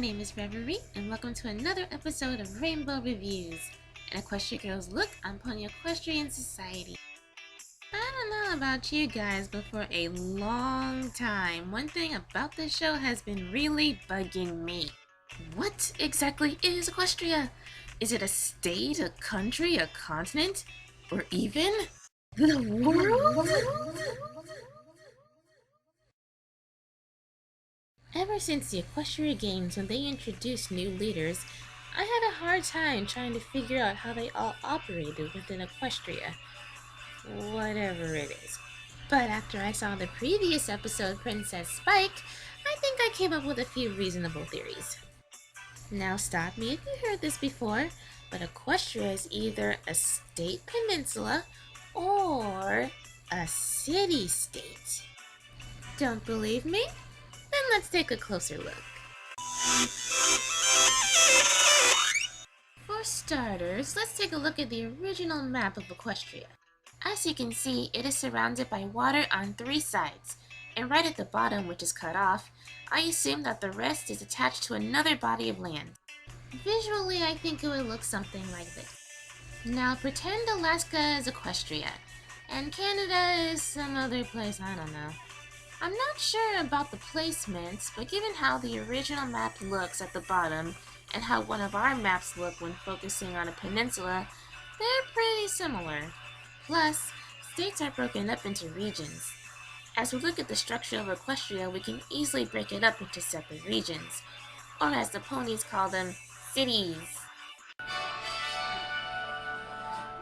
name is Reverie, and welcome to another episode of Rainbow Reviews, an Equestria Girls look on Pony Equestrian Society. I don't know about you guys, but for a long time, one thing about this show has been really bugging me. What exactly is Equestria? Is it a state, a country, a continent, or even the world? Ever since the Equestria Games, when they introduced new leaders, I had a hard time trying to figure out how they all operated within Equestria. Whatever it is. But after I saw the previous episode, Princess Spike, I think I came up with a few reasonable theories. Now stop me if you heard this before, but Equestria is either a state peninsula or a city-state. Don't believe me? Then let's take a closer look. For starters, let's take a look at the original map of Equestria. As you can see, it is surrounded by water on 3 sides, and right at the bottom, which is cut off, I assume that the rest is attached to another body of land. Visually, I think it would look something like this. Now pretend Alaska is Equestria, and Canada is some other place, I don't know. I'm not sure about the placements, but given how the original map looks at the bottom and how one of our maps look when focusing on a peninsula, they're pretty similar. Plus, states are broken up into regions. As we look at the structure of Equestria, we can easily break it up into separate regions, or as the ponies call them, cities.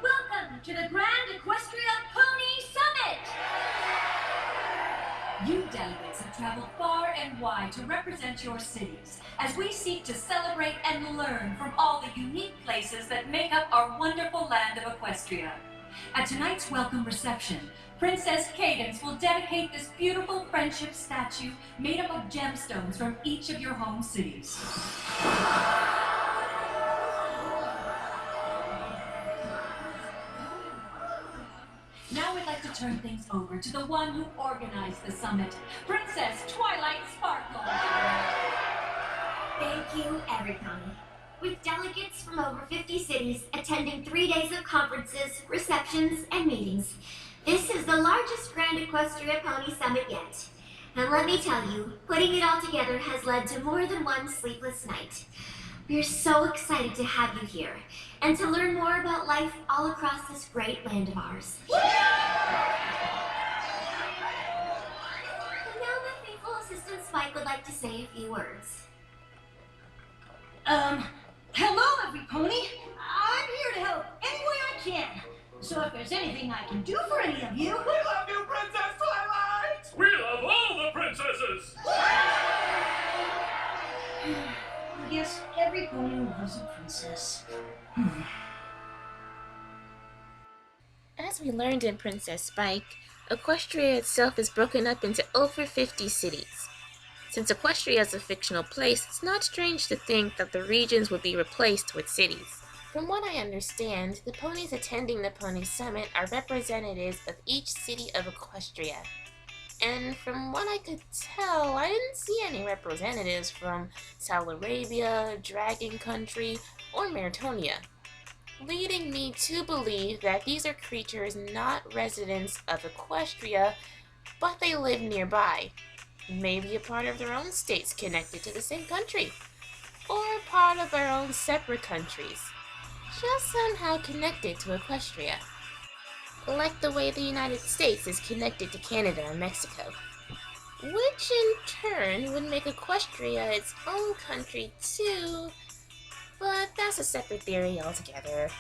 Welcome to the Grand Equestria Pony Summit! You delegates have traveled far and wide to represent your cities as we seek to celebrate and learn from all the unique places that make up our wonderful land of Equestria. At tonight's welcome reception, Princess Cadence will dedicate this beautiful friendship statue made up of gemstones from each of your home cities. Now we'd like to turn things over to the one who organized the summit, Princess Twilight Sparkle. Thank you, everybody. With delegates from over 50 cities attending 3 days of conferences, receptions, and meetings, this is the largest Grand Equestria Pony Summit yet. And let me tell you, putting it all together has led to more than one sleepless night. We're so excited to have you here, and to learn more about life all across this great land of ours. And now my faithful assistant Spike would like to say a few words. Hello, every pony. I'm here to help any way I can. So if there's anything I can do for any of you... We love you, Princess Twilight! We love all the princesses! I guess every pony loves a princess. As we learned in Princess Spike, Equestria itself is broken up into over 50 cities. Since Equestria is a fictional place, it's not strange to think that the regions would be replaced with cities. From what I understand, the ponies attending the Pony Summit are representatives of each city of Equestria. And from what I could tell, I didn't see any representatives from South Arabia, Dragon Country, or Meritonia, leading me to believe that these are creatures not residents of Equestria, but they live nearby. Maybe a part of their own states connected to the same country, or a part of their own separate countries, just somehow connected to Equestria. Like the way the United States is connected to Canada and Mexico, which in turn would make Equestria its own country too, but that's a separate theory altogether.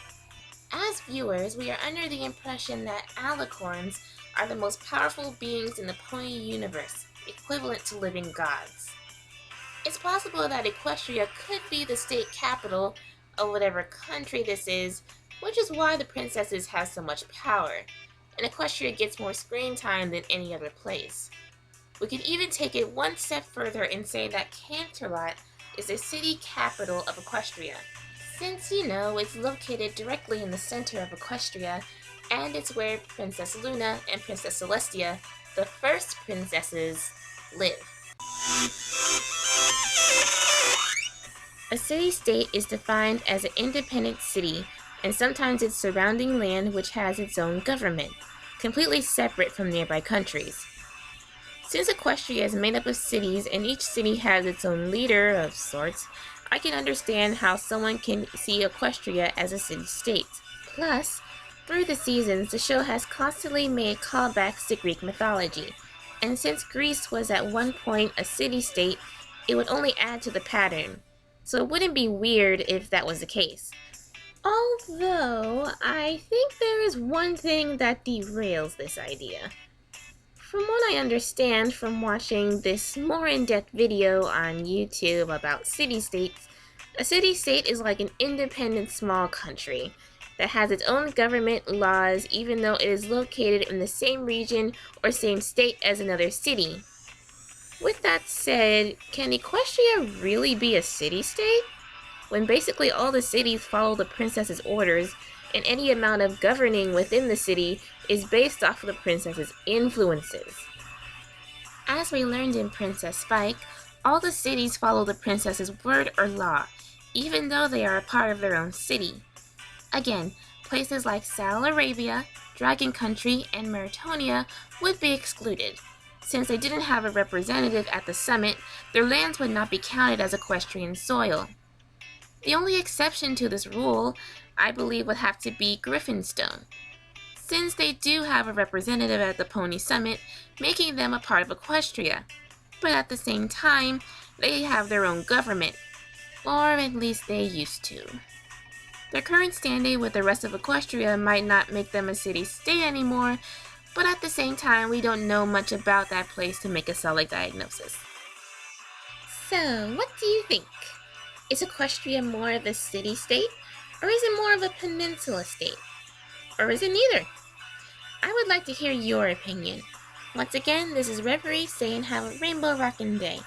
As viewers, we are under the impression that alicorns are the most powerful beings in the pony universe, equivalent to living gods. It's possible that Equestria could be the state capital of whatever country this is, which is why the princesses have so much power, and Equestria gets more screen time than any other place. We could even take it one step further and say that Canterlot is the city capital of Equestria, since it's located directly in the center of Equestria, and it's where Princess Luna and Princess Celestia, the first princesses, live. A city-state is defined as an independent city, and sometimes its surrounding land which has its own government, completely separate from nearby countries. Since Equestria is made up of cities and each city has its own leader of sorts, I can understand how someone can see Equestria as a city-state. Plus, through the seasons, the show has constantly made callbacks to Greek mythology, and since Greece was at one point a city-state, it would only add to the pattern, so it wouldn't be weird if that was the case. Although, I think there is one thing that derails this idea. From what I understand from watching this more in-depth video on YouTube about city-states, a city-state is like an independent small country that has its own government laws even though it is located in the same region or same state as another city. With that said, can Equestria really be a city-state? When basically all the cities follow the princess's orders, and any amount of governing within the city is based off of the princess's influences. As we learned in Princess Spike, all the cities follow the princess's word or law, even though they are a part of their own city. Again, places like Saddle Arabia, Dragon Country, and Meritonia would be excluded. Since they didn't have a representative at the summit, their lands would not be counted as equestrian soil. The only exception to this rule, I believe, would have to be Griffinstone, since they do have a representative at the Pony Summit, making them a part of Equestria. But at the same time, they have their own government, or at least they used to. Their current standing with the rest of Equestria might not make them a city-state anymore, but at the same time, we don't know much about that place to make a solid diagnosis. So, what do you think? Is Equestria more of a city-state, or is it more of a peninsula state? Or is it neither? I would like to hear your opinion. Once again, this is Reverie saying have a rainbow rockin' day.